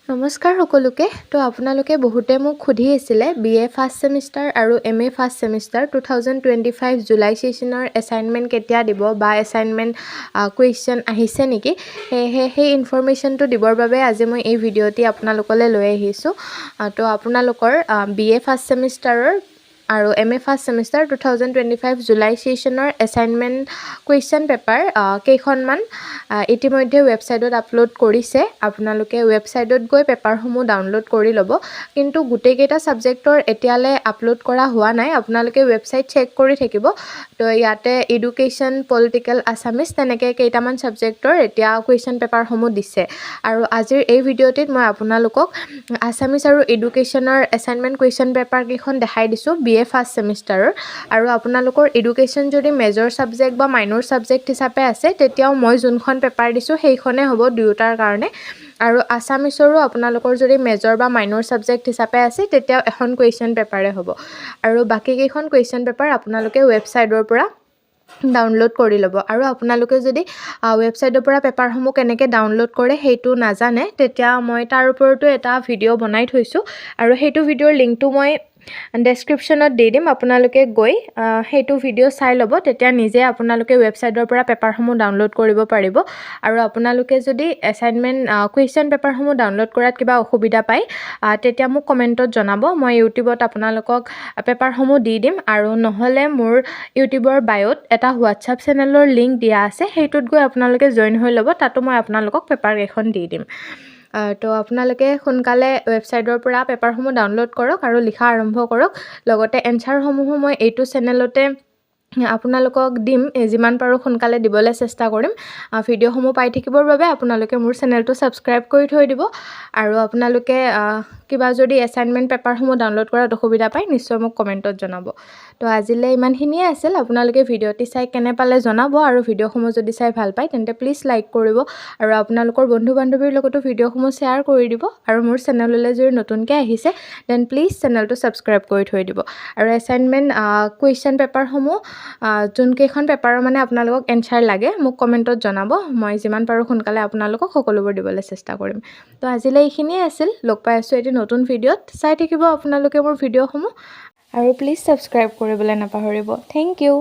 নমস্কাৰ সকলোকে তো আপোনালোকে বহুতে মোক সুধি আছিলে BA ফাৰ্ষ্ট সেমিষ্টাৰ আৰু MA ফাৰ্ষ্ট সেমিষ্টাৰ 2025 জুলাই সেশনৰ এছাইনমেণ্ট কেতিয়া দিব বা এছাইনমেণ্ট কুৱেশ্যন আহিছে নেকি সেই ইনফৰমেশ্যনটো দিবৰ বাবে আজি মই এই ভিডিঅ'টি আপোনালোকলৈ লৈ আহিছোঁ তো আপোনালোকৰ BA ফাৰ্ষ্ট সেমিষ্টাৰৰ আৰু MA ফাৰ্ষ্ট সেমিষ্টাৰ 2025 জুলাই সেশনৰ এছাইনমেণ্ট কুৱেশ্যন পেপাৰ কেইখনমান ইতিমধ্যে ৱেবছাইটত আপলোড কৰিছে আপোনালোকে ৱেবছাইটত গৈ পেপাৰসমূহ ডাউনলোড কৰি ল'ব কিন্তু গোটেইকেইটা ছাবজেক্টৰ এতিয়ালৈ আপলোড কৰা হোৱা নাই আপোনালোকে ৱেবছাইট চেক কৰি থাকিব তো ইয়াতে এডুকেশ্যন পলিটিকেল আছামিজ তেনেকৈ কেইটামান ছাবজেক্টৰ এতিয়া কুৱেশ্যন পেপাৰসমূহ দিছে আৰু আজিৰ এই ভিডিঅ'টিত মই আপোনালোকক আছামিজ আৰু এডুকেশ্যনৰ এছাইনমেণ্ট কুৱেশ্যন পেপাৰ কেইখন দেখাই দিছোঁ BA ফাৰ্ষ্ট সেমিষ্টাৰৰ আৰু আপোনালোকৰ এডুকেশ্যন যদি মেজৰ ছাবজেক্ট বা মাইনৰ ছাবজেক্ট হিচাপে আছে তেতিয়াও মই যোনখন পেপাৰ দিছোঁ সেইখনে হ'ব দুয়োটাৰ কাৰণে আৰু আছামিজৰো আপোনালোকৰ যদি মেজৰ বা মাইনৰ ছাবজেক্ট হিচাপে আছে তেতিয়াও এখন কুৱেশ্যন পেপাৰে হ'ব আৰু বাকীকেইখন কুৱেশ্যন পেপাৰ আপোনালোকে ৱেবছাইটৰ পৰা ডাউনলোড কৰি ল'ব আৰু আপোনালোকে যদি ৱেবছাইটৰ পৰা পেপাৰসমূহ কেনেকৈ ডাউনলোড কৰে সেইটো নাজানে তেতিয়া মই তাৰ ওপৰতো এটা ভিডিঅ' বনাই থৈছোঁ আৰু সেইটো ভিডিঅ'ৰ লিংকটো মই ডেছক্ৰিপশ্যনত দি দিম আপোনালোকে গৈ সেইটো ভিডিঅ' চাই ল'ব তেতিয়া নিজে আপোনালোকে ৱেবছাইটৰ পৰা পেপাৰসমূহ ডাউনলোড কৰিব পাৰিব আৰু আপোনালোকে যদি এছাইনমেণ্ট কুৱেশ্যন পেপাৰসমূহ ডাউনলোড কৰাত কিবা অসুবিধা পায় তেতিয়া মোক কমেণ্টত জনাব মই ইউটিউবত আপোনালোকক পেপাৰসমূহ দি দিম আৰু নহ'লে মোৰ ইউটিউবৰ বায়'ত এটা হোৱাটছআপ চেনেলৰ লিংক দিয়া আছে সেইটোত গৈ আপোনালোকে জইন হৈ ল'ব তাতো মই আপোনালোকক পেপাৰকেইখন দি দিম তো আপোনালোকে সোনকালে ৱেবছাইটৰ পৰা পেপাৰসমূহ ডাউনলোড কৰক আৰু লিখা আৰম্ভ কৰক লগতে এনচাৰসমূহো মই এইটো চেনেলতে আপোনালোকক দিম যিমান পাৰোঁ সোনকালে দিবলৈ চেষ্টা কৰিম ভিডিঅ'সমূহ পাই থাকিবৰ বাবে আপোনালোকে মোৰ চেনেলটো ছাবস্ক্ৰাইব কৰি থৈ দিব আৰু আপোনালোকে কিবা যদি এছাইনমেণ্ট পেপাৰসমূহ ডাউনলোড কৰাত অসুবিধা পায় নিশ্চয় মোক কমেণ্টত জনাব তো আজিলৈ ইমানখিনিয়ে আছিল আপোনালোকে ভিডিঅ'টি চাই কেনে পালে জনাব আৰু ভিডিঅ'সমূহ যদি চাই ভাল পায় তেন্তে প্লিজ লাইক কৰিব আৰু আপোনালোকৰ বন্ধু বান্ধৱীৰ লগতো ভিডিঅ'সমূহ শ্বেয়াৰ কৰি দিব আৰু মোৰ চেনেললৈ যদি নতুনকৈ আহিছে দেন প্লিজ চেনেলটো ছাবস্ক্ৰাইব কৰি থৈ দিব আৰু এছাইনমেণ্ট কুৱেশ্যন পেপাৰসমূহ যোনকেইখন পেপাৰৰ মানে আপোনালোকক এনচাৰ লাগে মোক কমেণ্টত জনাব মই যিমান পাৰোঁ সোনকালে আপোনালোকক সকলোবোৰ দিবলৈ চেষ্টা কৰিম তো আজিলৈ এইখিনিয়ে আছিল লগ পাই আছোঁ এটি নতুন ভিডিঅ'ত চাই থাকিব আপোনালোকে মোৰ ভিডিঅ'সমূহ আৰু প্লিজ ছাবস্ক্ৰাইব কৰিবলৈ নাপাহৰিব থেংক ইউ